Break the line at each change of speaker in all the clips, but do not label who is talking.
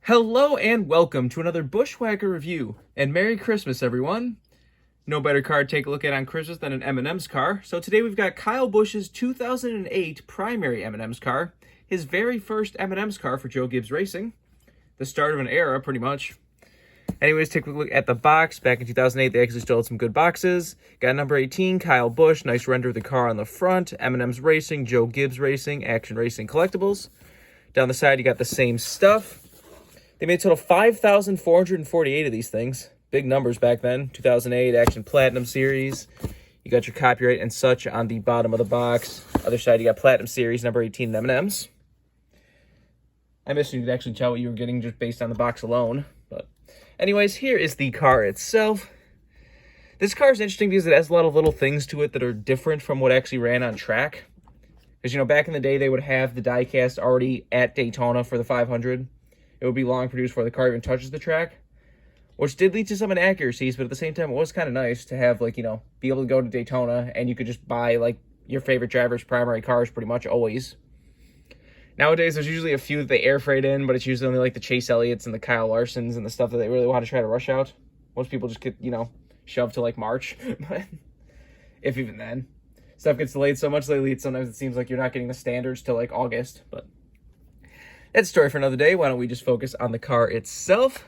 Hello and welcome to another Bushwhacker review, and Merry Christmas, everyone. No better car to take a look at on Christmas than an M&M's car. So today we've got Kyle Busch's 2008 primary M&M's car, his very first M&M's car for Joe Gibbs Racing. The start of an era, pretty much. Anyways, take a look at the box. Back in 2008, they actually still had some good boxes. Got number 18, Kyle Busch. Nice render of the car on the front. M&M's Racing, Joe Gibbs Racing, Action Racing Collectibles. Down the side, you got the same stuff. They made a total of 5,448 of these things. Big numbers back then. 2008 Action Platinum Series. You got your copyright and such on the bottom of the box. Other side, you got Platinum Series, number 18, M&M's. I missed you could actually tell what you were getting just based on the box alone. But anyways, here is the car itself. This car is interesting because it has a lot of little things to it that are different from what actually ran on track. Because, you know, back in the day, they would have the diecast already at Daytona for the 500. It would be long produced before the car even touches the track, which did lead to some inaccuracies, but at the same time, it was kind of nice to have, like, you know, be able to go to Daytona and you could just buy, like, your favorite driver's primary cars pretty much always. Nowadays, there's usually a few that they air freight in, but it's usually only, like, the Chase Elliott's and the Kyle Larsons and the stuff that they really want to try to rush out. Most people just get, you know, shoved to, like, March, but if even then. Stuff gets delayed so much lately, sometimes it seems like you're not getting the standards till, like, August, but that's a story for another day. Why don't we just focus on the car itself?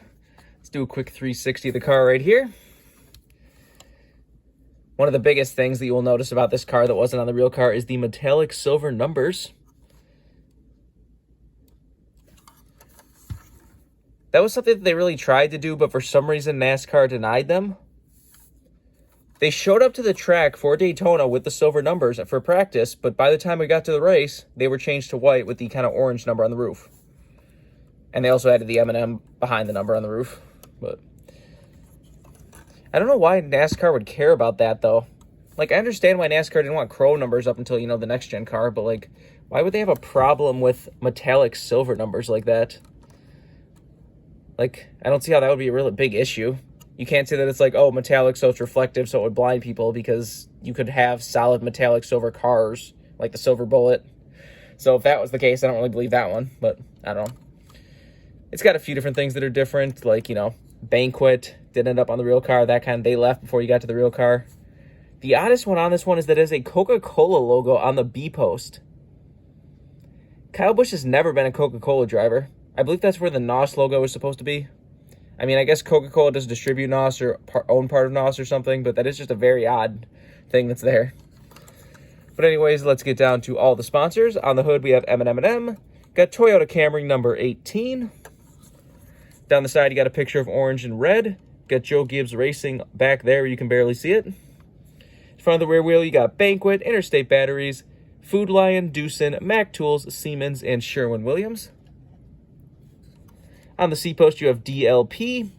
Let's do a quick 360 of the car right here. One of the biggest things that you will notice about this car that wasn't on the real car is the metallic silver numbers. That was something that they really tried to do, but for some reason NASCAR denied them. They showed up to the track for Daytona with the silver numbers for practice, but by the time we got to the race, they were changed to white with the kind of orange number on the roof. And they also added the M&M behind the number on the roof. But I don't know why NASCAR would care about that, though. Like, I understand why NASCAR didn't want crow numbers up until, you know, the next-gen car, but, like, why would they have a problem with metallic silver numbers like that? Like, I don't see how that would be a really big issue. You can't say that it's like, oh, metallic, so it's reflective, so it would blind people, because you could have solid metallic silver cars, like the Silver Bullet. So if that was the case, I don't really believe that one, but I don't know. It's got a few different things that are different, like, you know, Banquet didn't end up on the real car, that kind, they left before you got to the real car. The oddest one on this one is that it has a Coca-Cola logo on the B-post. Kyle Busch has never been a Coca-Cola driver. I believe that's where the NOS logo is supposed to be. I mean, I guess Coca-Cola does distribute NOS or own part of NOS or something, but that is just a very odd thing that's there. But anyways, let's get down to all the sponsors. On the hood, we have M&M. Got Toyota Camry number 18. Down the side, you got a picture of orange and red. Got Joe Gibbs Racing back there. You can barely see it. In front of the rear wheel, you got Banquet, Interstate Batteries, Food Lion, Doosan, Mac Tools, Siemens, and Sherwin-Williams. On the C post, you have DLP.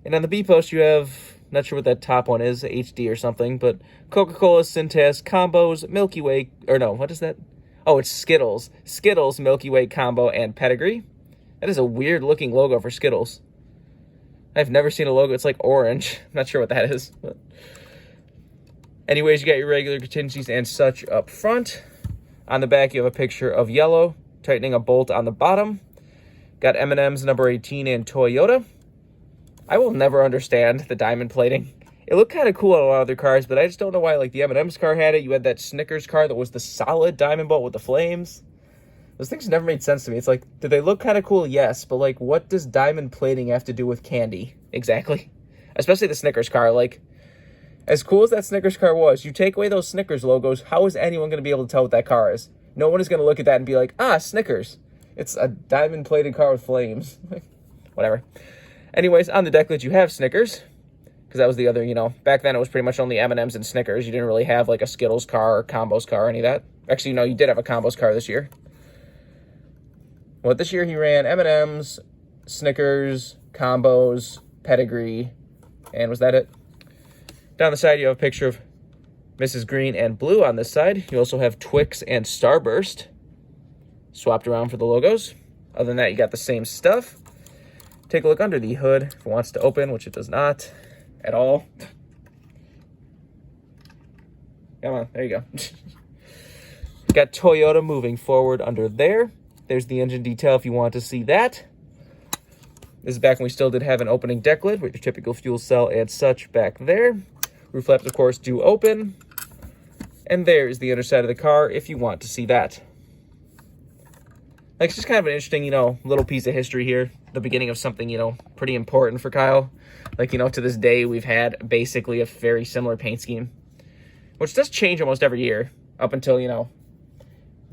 And on the B post, you have, not sure what that top one is, HD or something, but Coca-Cola, Cintas, Combos, Milky Way, or no, what is that? Oh, it's Skittles. Skittles, Milky Way Combo, and Pedigree. That is a weird looking logo for Skittles. I've never seen a logo. It's like orange. I'm not sure what that is. But anyways, you got your regular contingencies and such up front. On the back, you have a picture of yellow, tightening a bolt on the bottom. Got M&M's number 18 and Toyota. I will never understand the diamond plating. It looked kind of cool on a lot of other cars, but I just don't know why, like, the M&M's car had it. You had that Snickers car that was the solid diamond bolt with the flames. Those things never made sense to me. It's like, do they look kind of cool? Yes, but, like, what does diamond plating have to do with candy? Exactly. Especially the Snickers car. Like, as cool as that Snickers car was, you take away those Snickers logos, how is anyone going to be able to tell what that car is? No one is going to look at that and be like, ah, Snickers. It's a diamond-plated car with flames. Whatever. Anyways, on the deck lid, you have Snickers. Because that was the other, you know, back then it was pretty much only M&M's and Snickers. You didn't really have, like, a Skittles car or Combos car or any of that. Actually, no, you did have a Combos car this year. Well, this year he ran M&M's, Snickers, Combos, Pedigree, and was that it? Down the side, you have a picture of Mrs. Green and Blue on this side. You also have Twix and Starburst swapped around for the logos. Other than that, you got the same stuff. Take a look under the hood if it wants to open, which it does not at all. Come on, there you go. Got Toyota moving forward under there. There's the engine detail if you want to see that. This is back when we still did have an opening deck lid with your typical fuel cell and such back there. Roof flaps, of course, do open. And there is the underside of the car if you want to see that. Like, it's just kind of an interesting, little piece of history here. The beginning of something, pretty important for Kyle. Like, to this day, we've had basically a very similar paint scheme, which does change almost every year up until,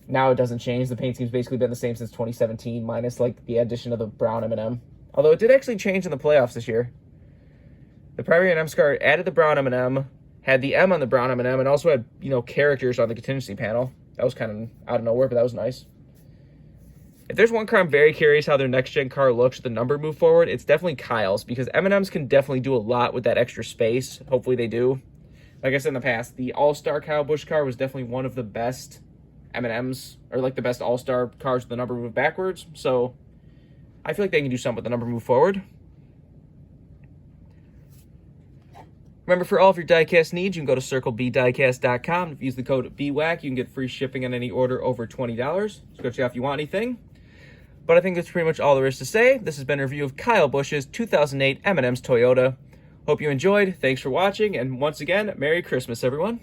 now it doesn't change. The paint scheme's basically been the same since 2017, minus, like, the addition of the brown M&M. Although it did actually change in the playoffs this year. The primary NASCAR added the brown M&M, had the M on the brown M&M, and also had, characters on the contingency panel. That was kind of out of nowhere, but that was nice. If there's one car I'm very curious how their next-gen car looks with the number move forward, it's definitely Kyle's, because M&Ms can definitely do a lot with that extra space. Hopefully they do. Like I said in the past, the All-Star Kyle Busch car was definitely one of the best M&Ms, or like the best All-Star cars with the number move backwards. So I feel like they can do something with the number move forward. Remember, for all of your diecast needs, you can go to circlebdiecast.com. If you use the code BWhack, you can get free shipping on any order over $20. So go check out if you want anything. But I think that's pretty much all there is to say. This has been a review of Kyle Busch's 2008 M&Ms Toyota. Hope you enjoyed. Thanks for watching. And once again, Merry Christmas, everyone.